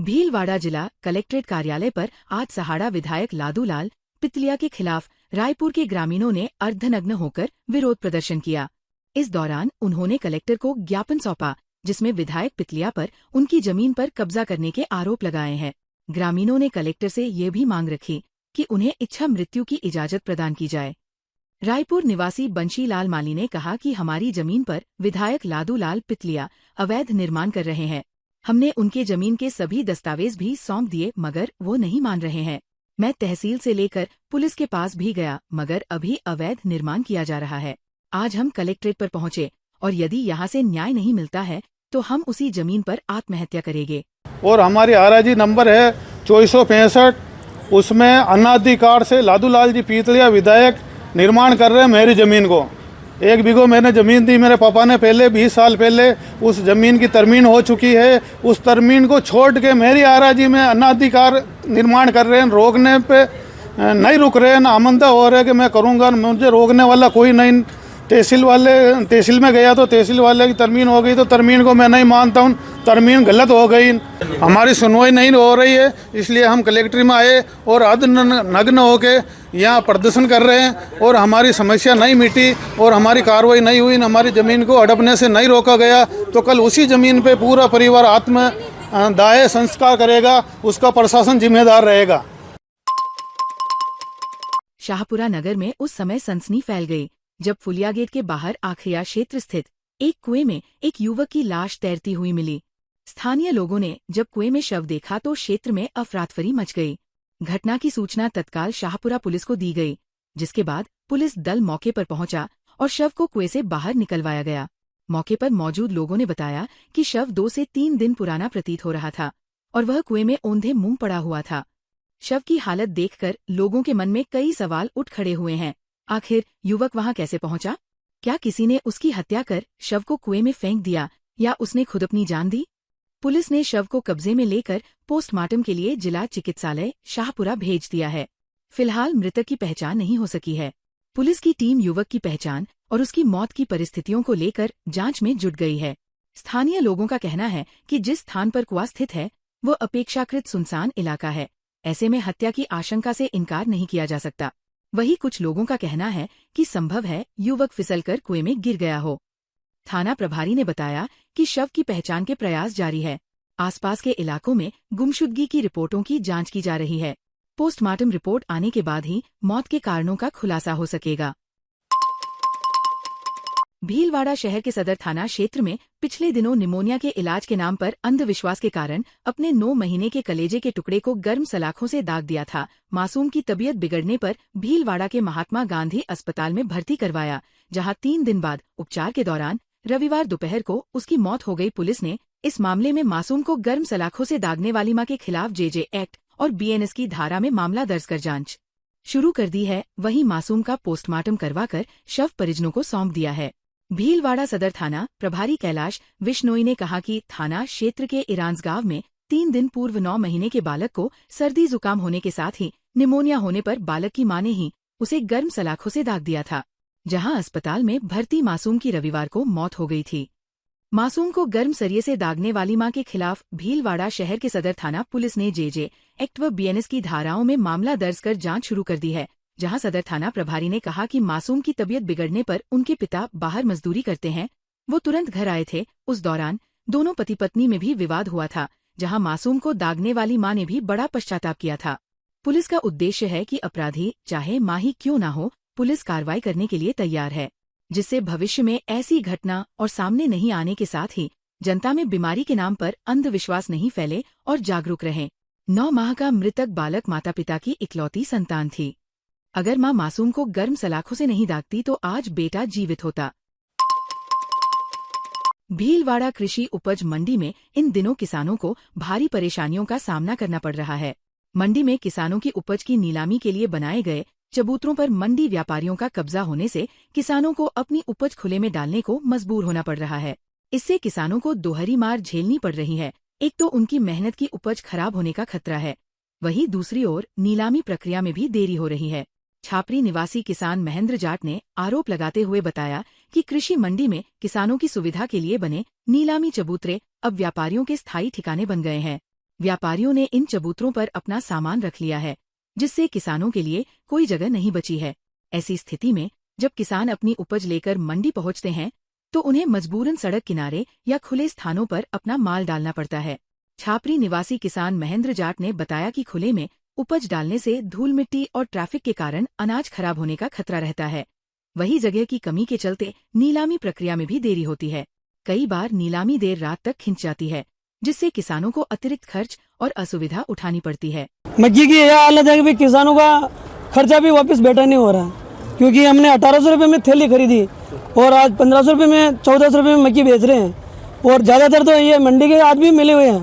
भीलवाड़ा जिला कलेक्ट्रेट कार्यालय पर आज सहाड़ा विधायक लादूलाल पितलिया के खिलाफ रायपुर के ग्रामीणों ने अर्धनग्न होकर विरोध प्रदर्शन किया। इस दौरान उन्होंने कलेक्टर को ज्ञापन सौंपा, जिसमें विधायक पितलिया पर उनकी जमीन पर कब्जा करने के आरोप लगाए हैं। ग्रामीणों ने कलेक्टर से ये भी मांग रखी कि उन्हें इच्छा मृत्यु की इजाजत प्रदान की जाए। रायपुर निवासी बंशीलाल माली ने कहा कि हमारी जमीन पर विधायक लादूलाल पितलिया अवैध निर्माण कर रहे हैं। हमने उनके जमीन के सभी दस्तावेज भी सौंप दिए, मगर वो नहीं मान रहे हैं। मैं तहसील से लेकर पुलिस के पास भी गया, मगर अभी अवैध निर्माण किया जा रहा है। आज हम कलेक्ट्रेट पर पहुंचे और यदि यहाँ से न्याय नहीं मिलता है तो हम उसी जमीन पर आत्महत्या करेंगे। और हमारी आरआईजी नंबर है 2465, उसमें अनाधिकार से लादूलाल जी पितलिया विधायक निर्माण कर रहे हैं मेरी ज़मीन को। 1 बीघो मैंने ज़मीन दी मेरे पापा ने पहले, 20 साल पहले उस ज़मीन की तरमीन हो चुकी है। उस तरमीन को छोड़ के मेरी आरआईजी में अनाधिकार निर्माण कर रहे हैं। रोकने पे नहीं रुक रहे हैं, ना आमंदा हो रहे कि मैं करूँगा, मुझे रोकने वाला कोई नहीं। तहसील में गया तो तहसील वाले की तरमीन हो गई, तो तरमीन को मैं नहीं मानता हूँ, तरमीन गलत हो गई। हमारी सुनवाई नहीं हो रही है, इसलिए हम कलेक्ट्रेट में आए और अर्धनग्न होके यहाँ प्रदर्शन कर रहे हैं। और हमारी समस्या नहीं मिटी और हमारी कार्रवाई नहीं हुई, हमारी ज़मीन को हड़पने से नहीं रोका गया, तो कल उसी ज़मीन पे पूरा परिवार आत्मदाह संस्कार करेगा, उसका प्रशासन जिम्मेदार रहेगा। शाहपुरा नगर में उस समय सनसनी फैल गई जब फुलिया गेट के बाहर आखिया क्षेत्र स्थित एक कुएं में एक युवक की लाश तैरती हुई मिली। स्थानीय लोगों ने जब कुएं में शव देखा तो क्षेत्र में अफरातफरी मच गई। घटना की सूचना तत्काल शाहपुरा पुलिस को दी गई, जिसके बाद पुलिस दल मौके पर पहुंचा और शव को कुएं से बाहर निकलवाया गया। मौके पर मौजूद लोगों ने बताया कि शव 2 से 3 दिन पुराना प्रतीत हो रहा था और वह कुएं में औंधे मुंह पड़ा हुआ था। शव की हालत देखकर लोगों के मन में कई सवाल उठ खड़े हुए हैं। आखिर युवक वहां कैसे पहुंचा? क्या किसी ने उसकी हत्या कर शव को कुएं में फेंक दिया या उसने खुद अपनी जान दी? पुलिस ने शव को कब्जे में लेकर पोस्टमार्टम के लिए जिला चिकित्सालय शाहपुरा भेज दिया है। फिलहाल मृतक की पहचान नहीं हो सकी है। पुलिस की टीम युवक की पहचान और उसकी मौत की परिस्थितियों को लेकर जांच में जुट गई है। स्थानीय लोगों का कहना है कि जिस स्थान पर कुआं स्थित है वो अपेक्षाकृत सुनसान इलाका है। ऐसे में हत्या की आशंका से इनकार नहीं किया जा सकता। वहीं कुछ लोगों का कहना है कि संभव है युवक फिसलकर कुएं में गिर गया हो। थाना प्रभारी ने बताया कि शव की पहचान के प्रयास जारी है। आसपास के इलाकों में गुमशुदगी की रिपोर्टों की जांच की जा रही है। पोस्टमार्टम रिपोर्ट आने के बाद ही मौत के कारणों का खुलासा हो सकेगा। भीलवाड़ा शहर के सदर थाना क्षेत्र में पिछले दिनों निमोनिया के इलाज के नाम पर अंधविश्वास के कारण अपने 9 महीने के कलेजे के टुकड़े को गर्म सलाखों से दाग दिया था मासूम की तबीयत बिगड़ने पर भीलवाड़ा के महात्मा गांधी अस्पताल में भर्ती करवाया, जहां 3 दिन बाद उपचार के दौरान रविवार दोपहर को उसकी मौत हो गई। पुलिस ने इस मामले में मासूम को गर्म सलाखों से दागने वाली मां के खिलाफ जेजे एक्ट और बीएनएस की धारा में मामला दर्ज कर जांच शुरू कर दी है। वहीं मासूम का पोस्टमार्टम करवाकर शव परिजनों को सौंप दिया है। भीलवाड़ा सदर थाना प्रभारी कैलाश विश्नोई ने कहा कि थाना क्षेत्र के इरांज गांव में 3 दिन पूर्व 9 महीने के बालक को सर्दी जुकाम होने के साथ ही निमोनिया होने पर बालक की मां ने ही उसे गर्म सलाखों से दाग दिया था, जहां अस्पताल में भर्ती मासूम की रविवार को मौत हो गई थी। मासूम को गर्म सरिये से दागने वाली मां के खिलाफ भीलवाड़ा शहर के सदर थाना पुलिस ने जेजे एक्ट व बीएनएस की धाराओं में मामला दर्ज कर जांच शुरू कर दी है। जहां सदर थाना प्रभारी ने कहा कि मासूम की तबीयत बिगड़ने पर उनके पिता बाहर मजदूरी करते हैं, वो तुरंत घर आए थे। उस दौरान दोनों पति पत्नी में भी विवाद हुआ था, जहां मासूम को दागने वाली मां ने भी बड़ा पश्चाताप किया था। पुलिस का उद्देश्य है कि अपराधी चाहे मां ही क्यों ना हो, पुलिस कार्रवाई करने के लिए तैयार है, जिससे भविष्य में ऐसी घटना और सामने नहीं आने के साथ ही जनता में बीमारी के नाम पर अंधविश्वास नहीं फैले और जागरूक रहें। 9 माह का मृतक बालक माता पिता की इकलौती संतान थी। अगर मां मासूम को गर्म सलाखों से नहीं दागती तो आज बेटा जीवित होता। भीलवाड़ा कृषि उपज मंडी में इन दिनों किसानों को भारी परेशानियों का सामना करना पड़ रहा है। मंडी में किसानों की उपज की नीलामी के लिए बनाए गए चबूतरों पर मंडी व्यापारियों का कब्जा होने से किसानों को अपनी उपज खुले में डालने को मजबूर होना पड़ रहा है। इससे किसानों को दोहरी मार झेलनी पड़ रही है। एक तो उनकी मेहनत की उपज खराब होने का खतरा है, वहीं दूसरी ओर नीलामी प्रक्रिया में भी देरी हो रही है। छापरी निवासी किसान महेंद्र जाट ने आरोप लगाते हुए बताया कि कृषि मंडी में किसानों की सुविधा के लिए बने नीलामी चबूतरे अब व्यापारियों के स्थायी ठिकाने बन गए हैं, व्यापारियों ने इन चबूतरों पर अपना सामान रख लिया है, जिससे किसानों के लिए कोई जगह नहीं बची है। ऐसी स्थिति में जब किसान अपनी उपज लेकर मंडी पहुंचते हैं तो उन्हें मजबूरन सड़क किनारे या खुले स्थानों पर अपना माल डालना पड़ता है। छापरी निवासी किसान महेंद्र जाट ने बताया कि खुले में उपज डालने से धूल मिट्टी और ट्रैफिक के कारण अनाज खराब होने का खतरा रहता है। वही जगह की कमी के चलते नीलामी प्रक्रिया में भी देरी होती है। कई बार नीलामी देर रात तक खिंच जाती है, जिससे किसानों को अतिरिक्त खर्च और असुविधा उठानी पड़ती है। मक्की की यह हालत है कि किसानों का खर्चा भी वापस बेटा नहीं हो रहा है, क्योंकि हमने 1800 रुपये में थैली खरीदी और आज 1500 रुपये में 1400 रुपये में मक्की बेच रहे हैं। और ज़्यादातर तो ये मंडी के आदमी मिले हुए हैं,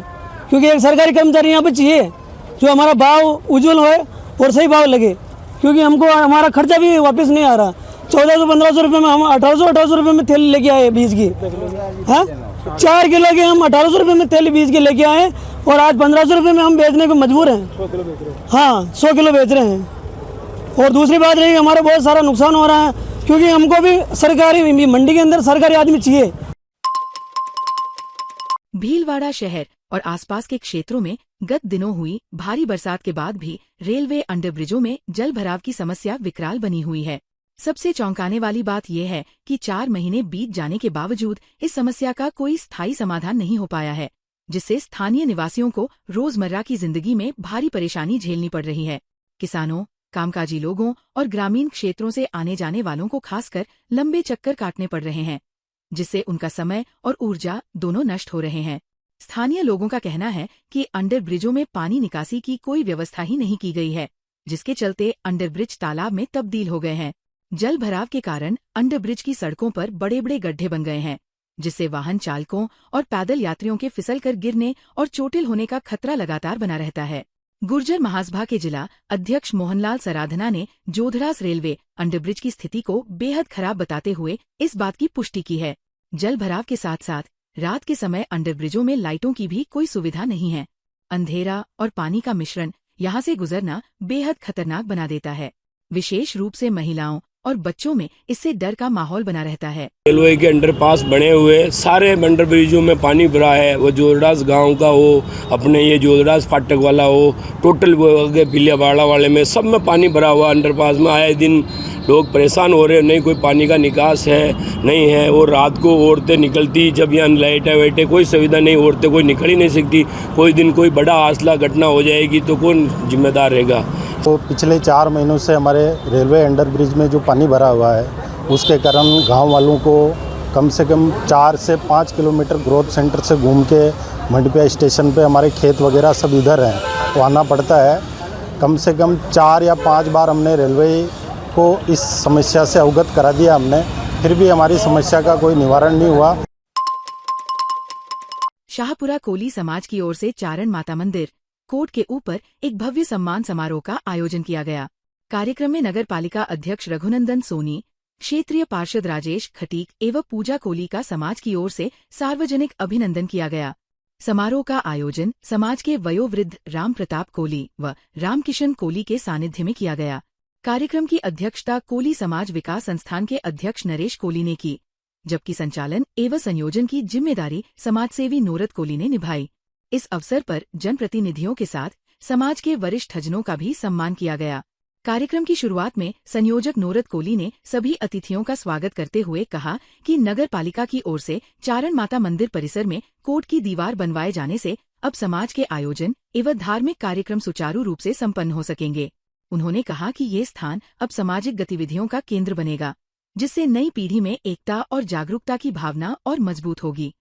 क्योंकि एक सरकारी कर्मचारी यहाँ पर चाहिए जो हमारा भाव उज्जवल होए और सही भाव लगे, क्योंकि हमको हमारा खर्चा भी वापस नहीं आ रहा। 1400-1500 रुपये में हम 1800 रुपये में थैली लेके आए बीज की। हाँ, 4 किलो के हम 1800 रुपये में थैली बीज के लेके आए और आज 1500 रुपये में हम बेचने को मजबूर हैं। हाँ, 100 किलो बेच रहे हैं। और दूसरी बात रही, हमारा बहुत सारा नुकसान हो रहा है, क्योंकि हमको भी सरकारी मंडी के अंदर सरकारी आदमी चाहिए। भीलवाड़ा शहर और आसपास के क्षेत्रों में गत दिनों हुई भारी बरसात के बाद भी रेलवे अंडरब्रिजों में जल भराव की समस्या विकराल बनी हुई है। सबसे चौंकाने वाली बात यह है कि 4 महीने बीत जाने के बावजूद इस समस्या का कोई स्थायी समाधान नहीं हो पाया है, जिससे स्थानीय निवासियों को रोजमर्रा की जिंदगी में भारी परेशानी झेलनी पड़ रही है। किसानों, कामकाजी लोगों और ग्रामीण क्षेत्रों से आने जाने वालों को खासकर लंबे चक्कर काटने पड़ रहे हैं, जिससे उनका समय और ऊर्जा दोनों नष्ट हो रहे हैं। स्थानीय लोगों का कहना है कि अंडरब्रिजों में पानी निकासी की कोई व्यवस्था ही नहीं की गई है, जिसके चलते अंडरब्रिज तालाब में तब्दील हो गए हैं। जल भराव के कारण अंडरब्रिज की सड़कों पर बड़े बड़े गड्ढे बन गए हैं, जिससे वाहन चालकों और पैदल यात्रियों के फिसलकर गिरने और चोटिल होने का खतरा लगातार बना रहता है। गुर्जर महासभा के जिला अध्यक्ष मोहनलाल सराधना ने जोधरास रेलवे अंडरब्रिज की स्थिति को बेहद खराब बताते हुए इस बात की पुष्टि की है। जल भराव के साथ साथ रात के समय अंडरब्रिजों में लाइटों की भी कोई सुविधा नहीं है। अंधेरा और पानी का मिश्रण यहाँ से गुजरना बेहद खतरनाक बना देता है। विशेष रूप से महिलाओं और बच्चों में इससे डर का माहौल बना रहता है। रेलवे के अंडरपास बने हुए सारे अंडरब्रिजों में पानी भरा है, वो जोधरास गांव का हो, अपने ये जोधरास फाटक वाला हो, टोटल भीलवाड़ा वाले में सब में पानी भरा हुआ। अंडरपास में आए दिन लोग परेशान हो रहे हैं, नहीं कोई पानी का निकास है नहीं है। और रात को औरतें निकलती, जब यहाँ लाइटें वाइटें कोई सुविधा नहीं, औरतें कोई निकल ही नहीं सकती। कोई दिन कोई बड़ा हादसा घटना हो जाएगी तो कौन जिम्मेदार रहेगा। तो पिछले 4 महीनों से हमारे रेलवे अंडरब्रिज में जो पानी भरा हुआ है, उसके कारण गांव वालों को कम से कम 4 से 5 किलोमीटर ग्रोथ सेंटर से घूम के मंडपिया स्टेशन पे हमारे खेत वगैरह सब इधर हैं तो आना पड़ता है। कम से कम 4 या 5 बार हमने रेलवे को इस समस्या से अवगत करा दिया हमने, फिर भी हमारी समस्या का कोई निवारण नहीं हुआ। शाहपुरा कोली समाज की ओर से चारण माता मंदिर कोट के ऊपर एक भव्य सम्मान समारोह का आयोजन किया गया। कार्यक्रम में नगर पालिका अध्यक्ष रघुनंदन सोनी, क्षेत्रीय पार्षद राजेश खटीक एवं पूजा कोली का समाज की ओर से सार्वजनिक अभिनंदन किया गया। समारोह का आयोजन समाज के वयोवृद्ध राम प्रताप कोली व रामकिशन कोली के सानिध्य में किया गया। कार्यक्रम की अध्यक्षता कोली समाज विकास संस्थान के अध्यक्ष नरेश कोली ने की, जबकि संचालन एवं संयोजन की जिम्मेदारी समाजसेवी नूरत कोली ने निभाई। इस अवसर पर जनप्रतिनिधियों के साथ समाज के वरिष्ठ जनों का भी सम्मान किया गया। कार्यक्रम की शुरुआत में संयोजक नूरत कोली ने सभी अतिथियों का स्वागत करते हुए कहा कि नगर पालिका की ओर से चारण माता मंदिर परिसर में कोट की दीवार बनवाए जाने से अब समाज के आयोजन एवं धार्मिक कार्यक्रम सुचारू रूप से संपन्न हो सकेंगे। उन्होंने कहा कि ये स्थान अब सामाजिक गतिविधियों का केंद्र बनेगा, जिससे नई पीढ़ी में एकता और जागरूकता की भावना और मजबूत होगी।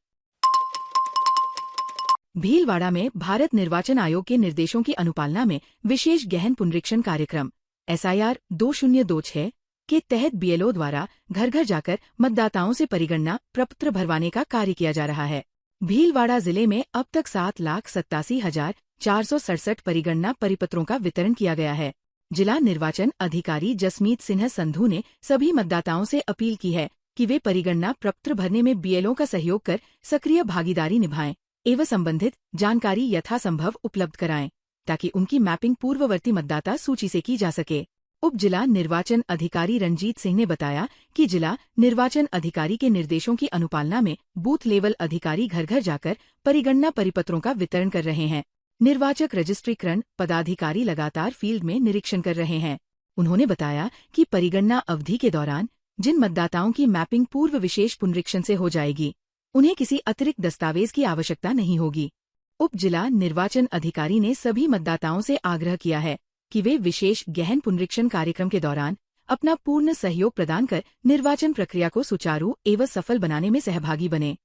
भीलवाड़ा में भारत निर्वाचन आयोग के निर्देशों की अनुपालना में विशेष गहन पुनरीक्षण कार्यक्रम SIR 2026 के तहत BLO द्वारा घर घर जाकर मतदाताओं से परिगणना प्रपत्र भरवाने का कार्य किया जा रहा है। भीलवाड़ा जिले में अब तक 7,87,467 परिगणना परिपत्रों का वितरण किया गया है। जिला निर्वाचन अधिकारी जसमीत सिन्हा संधू ने सभी मतदाताओं से अपील की है कि वे परिगणना प्रपत्र भरने में BLO का सहयोग कर सक्रिय भागीदारी निभाएं एवं संबंधित जानकारी यथासंभव उपलब्ध कराएं, ताकि उनकी मैपिंग पूर्ववर्ती मतदाता सूची से की जा सके। उप जिला निर्वाचन अधिकारी रंजीत सिंह ने बताया कि जिला निर्वाचन अधिकारी के निर्देशों की अनुपालना में बूथ लेवल अधिकारी घर घर जाकर परिगणना परिपत्रों का वितरण कर रहे हैं, निर्वाचक रजिस्ट्रीकरण पदाधिकारी लगातार फील्ड में निरीक्षण कर रहे हैं। उन्होंने बताया कि परिगणना अवधि के दौरान जिन मतदाताओं की मैपिंग पूर्व विशेष पुनरीक्षण से हो जाएगी, उन्हें किसी अतिरिक्त दस्तावेज की आवश्यकता नहीं होगी। उप जिला निर्वाचन अधिकारी ने सभी मतदाताओं से आग्रह किया है कि वे विशेष गहन पुनरीक्षण कार्यक्रम के दौरान अपना पूर्ण सहयोग प्रदान कर निर्वाचन प्रक्रिया को सुचारू एवं सफल बनाने में सहभागी बने।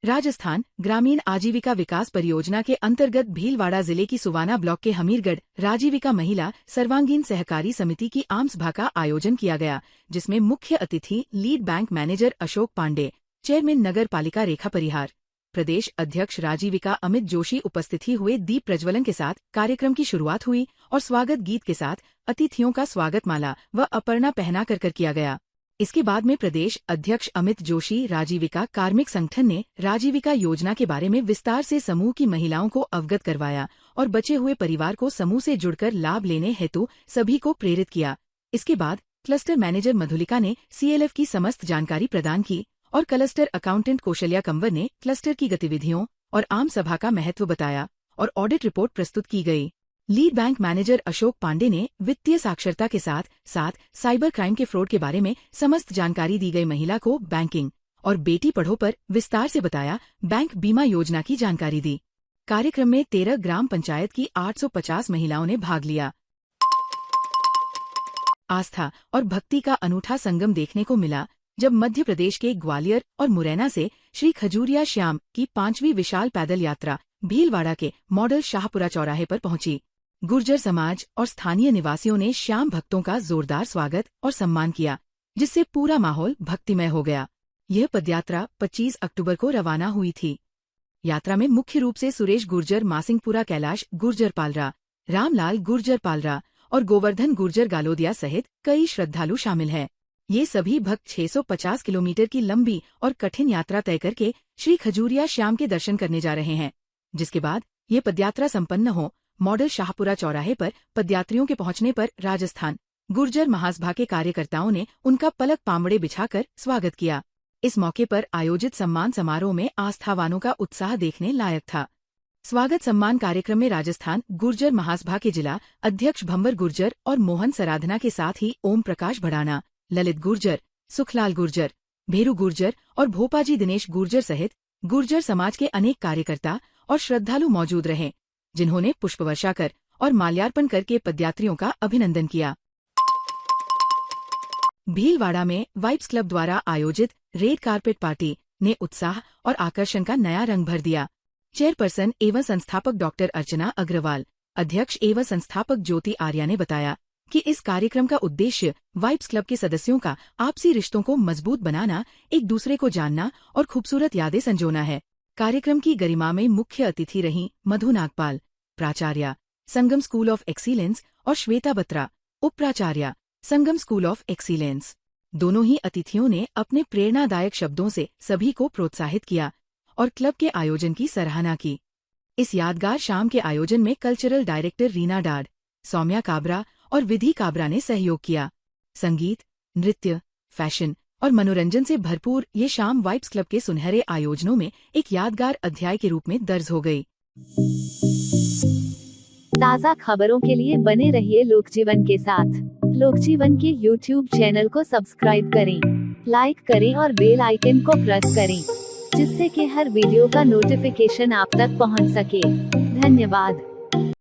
राजस्थान ग्रामीण आजीविका विकास परियोजना के अंतर्गत भीलवाड़ा जिले की सुवाना ब्लॉक के हमीरगढ़ राजीविका महिला सर्वांगीण सहकारी समिति की आम सभा का आयोजन किया गया, जिसमें मुख्य अतिथि lead bank manager Ashok Pandey, chairman नगर पालिका रेखा परिहार, प्रदेश अध्यक्ष राजीविका अमित जोशी उपस्थिति हुए। दीप प्रज्वलन के साथ कार्यक्रम की शुरुआत हुई और स्वागत गीत के साथ अतिथियों का स्वागत माला व अपर्णा पहना कर किया गया। इसके बाद में प्रदेश अध्यक्ष अमित जोशी राजीविका कार्मिक संगठन ने राजीविका योजना के बारे में विस्तार से समूह की महिलाओं को अवगत करवाया और बचे हुए परिवार को समूह से जुड़कर लाभ लेने हेतु सभी को प्रेरित किया। इसके बाद क्लस्टर मैनेजर मधुलिका ने CLF की समस्त जानकारी प्रदान की और क्लस्टर अकाउंटेंट कौशल्या कंवर ने क्लस्टर की गतिविधियों और आम सभा का महत्व बताया और ऑडिट रिपोर्ट प्रस्तुत की गई। Lead bank manager Ashok Pandey ने वित्तीय साक्षरता के साथ साथ साइबर क्राइम के फ्रॉड के बारे में समस्त जानकारी दी गई। महिला को बैंकिंग और बेटी पढ़ो पर विस्तार से बताया, बैंक बीमा योजना की जानकारी दी। कार्यक्रम में 13 ग्राम पंचायत की 850 महिलाओं ने भाग लिया। आस्था और भक्ति का अनूठा संगम देखने को मिला जब मध्य प्रदेश के ग्वालियर और मुरैना से श्री खजूरिया श्याम की 5वीं विशाल पैदल यात्रा भीलवाड़ा के मॉडल शाहपुरा चौराहे पर पहुंची। गुर्जर समाज और स्थानीय निवासियों ने श्याम भक्तों का जोरदार स्वागत और सम्मान किया, जिससे पूरा माहौल भक्तिमय हो गया। यह पदयात्रा 25 अक्टूबर को रवाना हुई थी। यात्रा में मुख्य रूप से सुरेश गुर्जर मासिंगपुरा कैलाश गुर्जर पालरा, रामलाल गुर्जर पालरा और गोवर्धन गुर्जर गालोदिया सहित कई श्रद्धालु शामिल हैं। ये सभी भक्त 650 किलोमीटर की लंबी और कठिन यात्रा तय करके श्री खजूरिया श्याम के दर्शन करने जा रहे हैं, जिसके बाद ये पदयात्रा संपन्न हो मॉडल शाहपुरा चौराहे पर पदयात्रियों के पहुंचने पर राजस्थान गुर्जर महासभा के कार्यकर्ताओं ने उनका पलक पामड़े बिछाकर स्वागत किया। इस मौके पर आयोजित सम्मान समारोह में आस्थावानों का उत्साह देखने लायक था। स्वागत सम्मान कार्यक्रम में राजस्थान गुर्जर महासभा के जिला अध्यक्ष भंवर गुर्जर और मोहन सराधना के साथ ही ओम प्रकाश भड़ाना, ललित गुर्जर, सुखलाल गुर्जर, भेरू गुर्जर और भोपाजी दिनेश गुर्जर सहित गुर्जर समाज के अनेक कार्यकर्ता और श्रद्धालु मौजूद रहे, जिन्होंने पुष्पवर्षा कर और माल्यार्पण करके पदयात्रियों का अभिनंदन किया। भीलवाड़ा में वाइब्स क्लब द्वारा आयोजित रेड कारपेट पार्टी ने उत्साह और आकर्षण का नया रंग भर दिया। चेयरपर्सन एवं संस्थापक डॉक्टर अर्चना अग्रवाल, अध्यक्ष एवं संस्थापक ज्योति आर्या ने बताया कि इस कार्यक्रम का उद्देश्य वाइब्स क्लब के सदस्यों का आपसी रिश्तों को मजबूत बनाना, एक दूसरे को जानना और खूबसूरत यादें संजोना है। कार्यक्रम की गरिमा में मुख्य अतिथि रहीं मधु नागपाल, प्राचार्य संगम स्कूल ऑफ एक्सीलेंस और श्वेता बत्रा, उप प्राचार्य संगम स्कूल ऑफ एक्सीलेंस। दोनों ही अतिथियों ने अपने प्रेरणादायक शब्दों से सभी को प्रोत्साहित किया और क्लब के आयोजन की सराहना की। इस यादगार शाम के आयोजन में कल्चरल डायरेक्टर रीना डाड, सौम्या काबरा और विधि काबरा ने सहयोग किया। संगीत, नृत्य, फैशन और मनोरंजन से भरपूर ये शाम वाइब्स क्लब के सुनहरे आयोजनों में एक यादगार अध्याय के रूप में दर्ज हो गई। ताज़ा खबरों के लिए बने रहिए लोकजीवन के साथ। लोकजीवन के YouTube चैनल को सब्सक्राइब करें, लाइक करें और बेल आइकन को प्रेस करें, जिससे कि हर वीडियो का नोटिफिकेशन आप तक पहुंच सके। धन्यवाद।